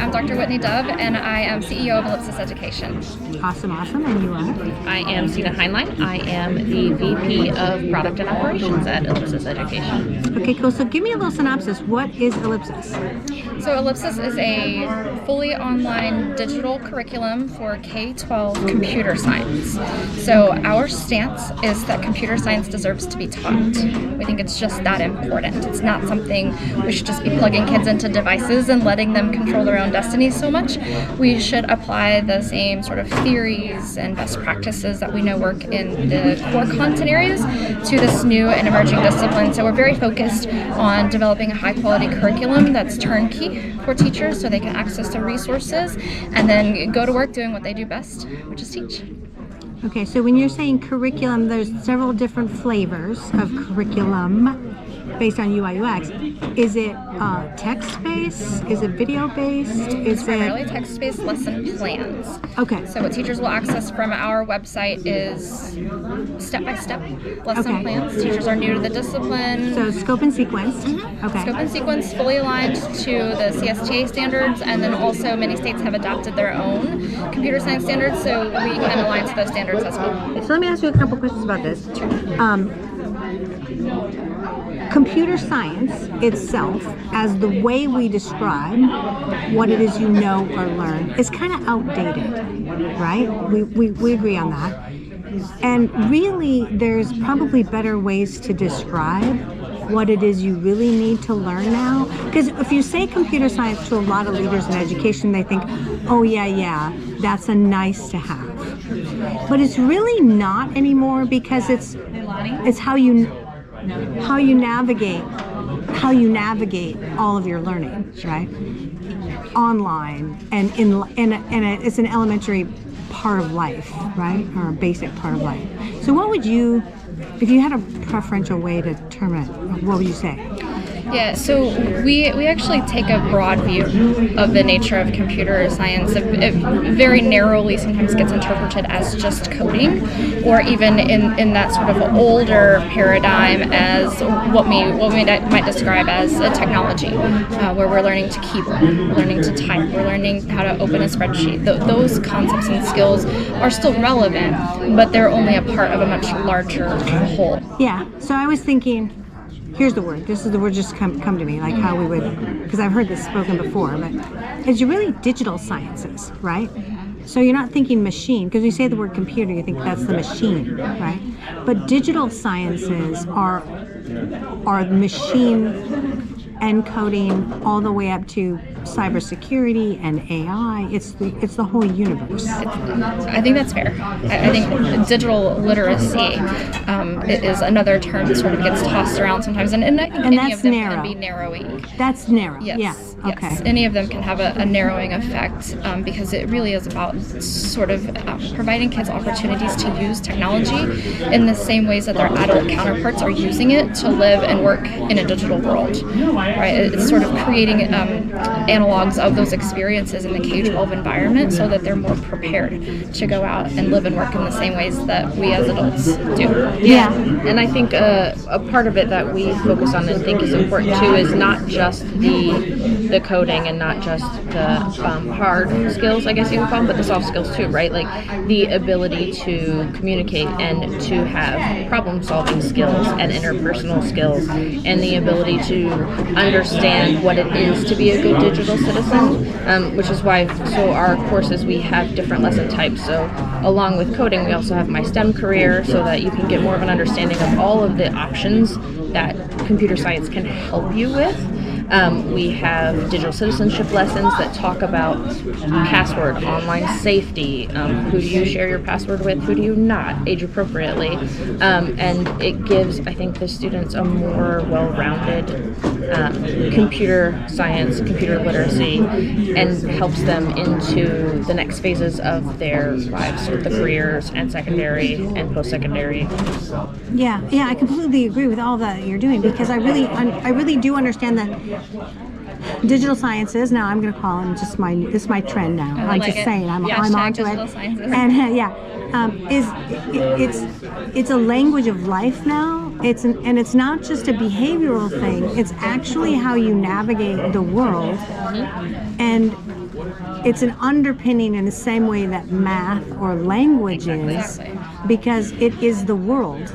I'm Dr. Whitney Dove, and I am CEO of Ellipsis Education. Awesome. And you are? I am Sena Hineline. I am the VP of Product and Operations at Ellipsis Education. Okay, cool. So give me a little synopsis. What is Ellipsis? So Ellipsis is a fully online digital curriculum for K-12 computer science. So our stance is that computer science deserves to be taught. We think it's just that important. It's not something we should just be plugging kids into devices and letting them control their own destiny so much. We should apply the same sort of theories and best practices that we know work in the core content areas to this new and emerging discipline. So we're very focused on developing a high quality curriculum that's turnkey for teachers so they can access the resources and then go to work doing what they do best, which is teach. Okay, so when you're saying curriculum, there's several different flavors of curriculum based on UI UX. Is it text-based? Is it video-based? It's primarily text-based lesson plans. Okay. So what teachers will access from our website is step-by-step lesson plans. Teachers are new to the discipline. So scope and sequence. Mm-hmm. Okay. Scope and sequence fully aligned to the CSTA standards, and then also many states have adopted their own computer science standards, so we can align to those standards as well. So let me ask you a couple questions about this. Computer science itself, as the way we describe what it is you know or learn, is kind of outdated, right? We agree on that. And really, there's probably better ways to describe what it is you really need to learn now. Because if you say computer science to a lot of leaders in education, they think, oh yeah, that's a nice to have. But it's really not anymore, because it's how you navigate all of your learning, right? Online and it's an elementary part of life, right? Or a basic part of life. So what would you, if you had a preferential way to term it, what would you say? Yeah, so we actually take a broad view of the nature of computer science. It very narrowly sometimes gets interpreted as just coding, or even in that sort of older paradigm as what we might describe as a technology, where we're learning to keyboard, we're learning to type, we're learning how to open a spreadsheet. Those concepts and skills are still relevant, but they're only a part of a much larger whole. Yeah, so I was thinking, here's the word. This is the word just come to me, like how we would, because I've heard this spoken before, but it's really digital sciences, right? So you're not thinking machine, because when you say the word computer, you think that's the machine, right? But digital sciences are machine encoding all the way up to cybersecurity and AI. It's the whole universe. I think that's fair. I think digital literacy is another term that sort of gets tossed around sometimes, and any of them can be narrowing. That's narrow. Yes. Yeah. Okay. Yes. Any of them can have a narrowing effect because it really is about sort of providing kids opportunities to use technology in the same ways that their adult counterparts are using it to live and work in a digital world. Right? It's sort of creating analogs of those experiences in the K-12 environment so that they're more prepared to go out and live and work in the same ways that we as adults do. Yeah. And I think a part of it that we focus on and think is important too is not just the coding and not just the hard skills, I guess you would call them, but the soft skills too, right? Like the ability to communicate and to have problem-solving skills and interpersonal skills, and the ability to understand what it is to be a good digital citizen, which is why, so our courses, we have different lesson types. So along with coding, we also have My STEM Career, so that you can get more of an understanding of all of the options that computer science can help you with. We have digital citizenship lessons that talk about password, online safety, who do you share your password with, who do you not, age appropriately, and it gives, I think, the students a more well-rounded computer science, computer literacy, and helps them into the next phases of their lives, with the careers and secondary and post-secondary. Yeah, I completely agree with all that you're doing, because I really do understand that digital sciences, now I'm going to call them just this is my trend now. I'm just saying, I'm onto it. And it's a language of life now. It's not just a behavioral thing. It's actually how you navigate the world. And it's an underpinning in the same way that math or language is, Exactly. because it is the world,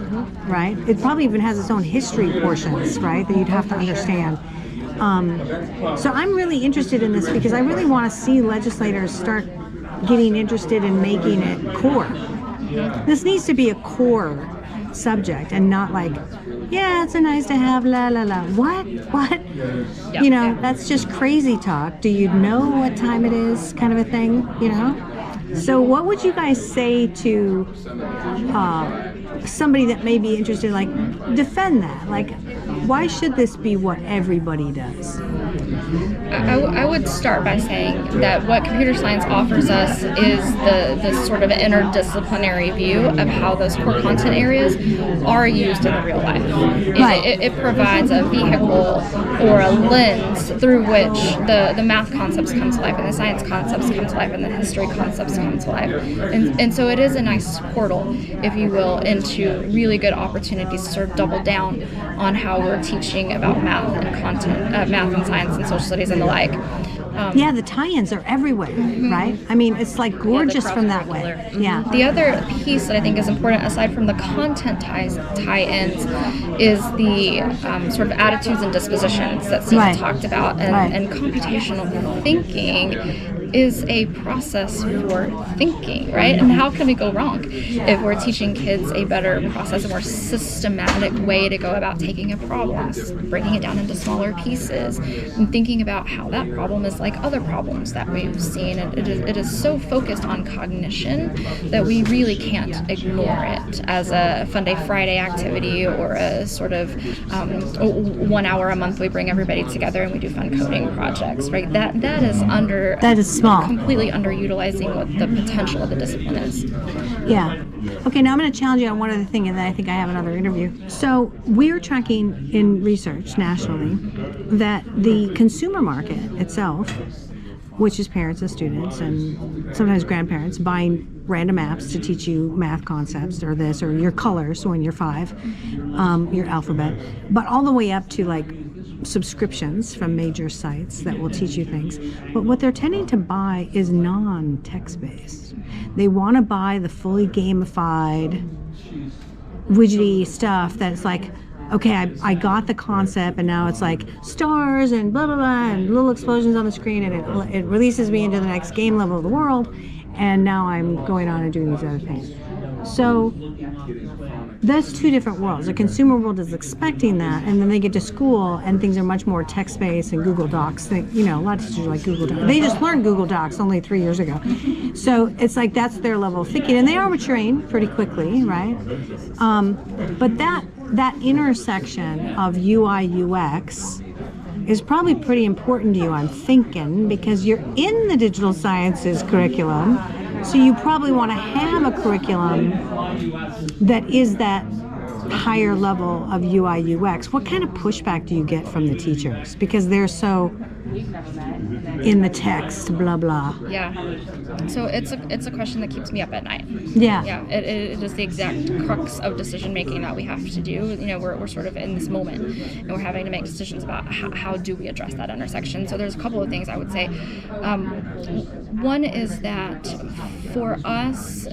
right? It probably even has its own history portions, right, that you'd have to understand. So I'm really interested in this because I really want to see legislators start getting interested in making it core. This needs to be a core subject and not like, yeah, it's a nice to have, la la la. What? Yeah. You know, that's just crazy talk. Do you know what time it is, kind of a thing, you know? So what would you guys say to somebody that may be interested, like, defend that? Like, why should this be what everybody does? I would start by saying that what computer science offers us is the sort of interdisciplinary view of how those core content areas are used in the real life. Right. It provides a vehicle or a lens through which the math concepts come to life, and the science concepts come to life, and the history concepts come to life. And so it is a nice portal, if you will, into really good opportunities to sort of double down on how we're teaching about math and content, math and science and social studies and the like. Yeah, the tie-ins are everywhere, right? I mean, it's like gorgeous from that way. cross-curricular. Yeah. The other piece that I think is important, aside from the content tie-ins, is the sort of attitudes and dispositions that Sena Right. talked about. Right. And computational thinking is a process for thinking, right? And how can we go wrong if we're teaching kids a better process, a more systematic way to go about taking a problem, breaking it down into smaller pieces, and thinking about how that problem is like other problems that we've seen. It is so focused on cognition that we really can't ignore it as a Fun Day Friday activity or a sort of 1 hour a month we bring everybody together and we do fun coding projects, right? That is small. completely underutilizing what the potential of the discipline is. Yeah. Okay, now I'm going to challenge you on one other thing, and then I think I have another interview. So we're tracking in research nationally that the consumer market itself, which is parents and students and sometimes grandparents buying random apps to teach you math concepts or this or your colors when you're 5, your alphabet, but all the way up to like subscriptions from major sites that will teach you things. But what they're tending to buy is non-text based. They want to buy the fully gamified, widgety stuff that's like, okay, I got the concept and now it's like stars and blah, blah, blah, and little explosions on the screen, and it releases me into the next game level of the world, and now I'm going on and doing these other things. So that's two different worlds. The consumer world is expecting that, and then they get to school and things are much more text-based and Google Docs. A lot of teachers like Google Docs. They just learned Google Docs only 3 years ago. So it's like that's their level of thinking, and they are maturing pretty quickly, right? But that intersection of UI, UX is probably pretty important to you, I'm thinking, because you're in the digital sciences curriculum, so you probably want to have a curriculum that is that higher level of UI, UX. What kind of pushback do you get from the teachers? Because they're so in the text, blah, blah. Yeah. So it's a question that keeps me up at night. Yeah. Yeah. It is the exact crux of decision making that we have to do. We're sort of in this moment, and we're having to make decisions about how do we address that intersection. So there's a couple of things I would say. One is that for us,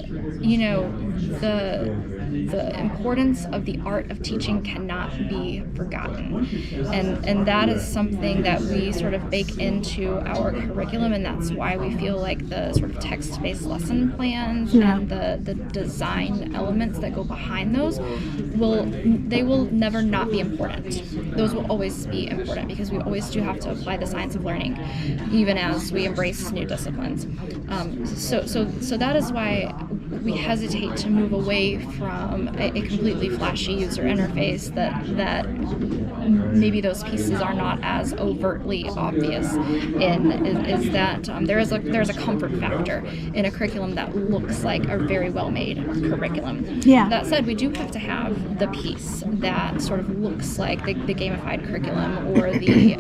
the importance of the art of teaching cannot be forgotten, and that is something that we sort of bake into our curriculum, and that's why we feel like the sort of text-based lesson plans and the design elements that go behind those will never not be important. Those will always be important because we always do have to apply the science of learning, even as we embrace new disciplines. So that is why we hesitate to move away from a completely flashy user interface that maybe those pieces are not as overtly obvious in, is that there's a comfort factor in a curriculum that looks like a very well-made curriculum. Yeah. That said, we do have to have the piece that sort of looks like the gamified curriculum or the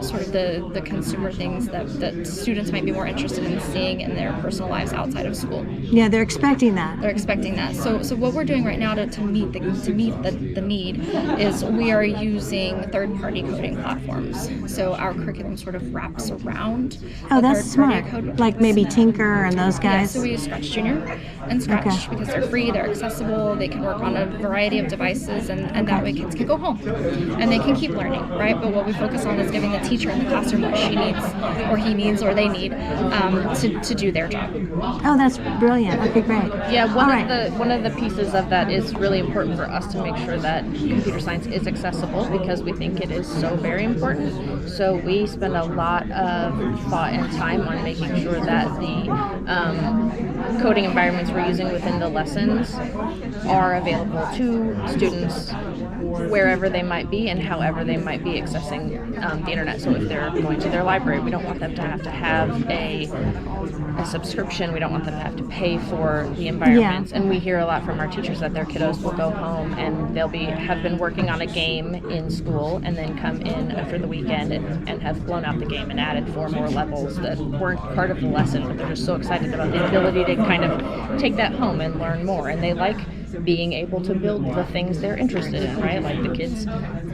sort of the consumer things that students might be more interested in seeing in their personal lives outside of school. Yeah, they're expecting that. They're expecting that. So what we're doing right now to meet the need is we are using third-party coding platforms. So our curriculum sort of wraps around. Oh, that's smart. Code Like maybe Tinker and those Yeah, guys. so we use Scratch Junior and Scratch because they're free, they're accessible, they can work on a variety of devices, and that way kids can go home and they can keep learning, right? But what we focus on is giving the teacher in the classroom what she needs, or he needs, or they need to do their job. Oh, that's brilliant. Okay, great. Yeah, All right. one of the pieces of that is really important for us to make sure that computer science is accessible, because we think it is so very important. So we spend a lot of thought and time on making sure that the coding environments we're using within the lessons are available to students wherever they might be and however they might be accessing the internet. So if they're going to their library, we don't want them to have a subscription. We don't want them to have to pay for the environments. And we hear a lot from our teachers that their kiddos will go home and they'll have been working on a game in school and then come in after the weekend and have blown out the game and added 4 more levels that weren't part of the lesson, but they're just so excited about the ability to kind of take that home and learn more. And they like being able to build the things they're interested in, right? Like the kids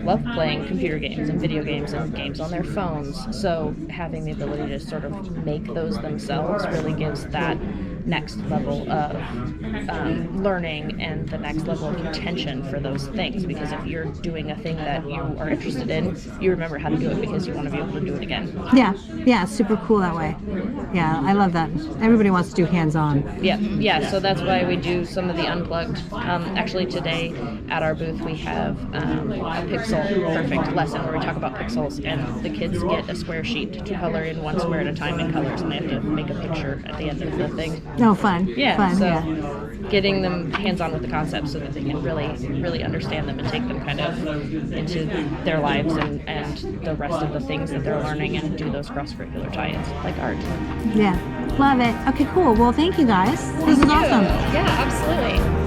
love playing computer games and video games and games on their phones. So having the ability to sort of make those themselves really gives that next level of learning and the next level of attention for those things. Because if you're doing a thing that you are interested in, you remember how to do it because you want to be able to do it again. Yeah, super cool that way. Yeah, I love that. Everybody wants to do hands-on. Yeah. So that's why we do some of the unplugged. Actually, today at our booth we have a pixel perfect lesson where we talk about pixels, and the kids get a square sheet to color in one square at a time in colors, and they have to make a picture at the end of the thing. Oh, fun. Yeah, Fun, so yeah. getting them hands-on with the concepts so that they can really understand them and take them kind of into their lives and the rest of the things that they're learning, and do those cross-curricular tie-ins like art. Yeah, love it. Okay, cool. Well, thank you guys. This is awesome. Yeah, absolutely.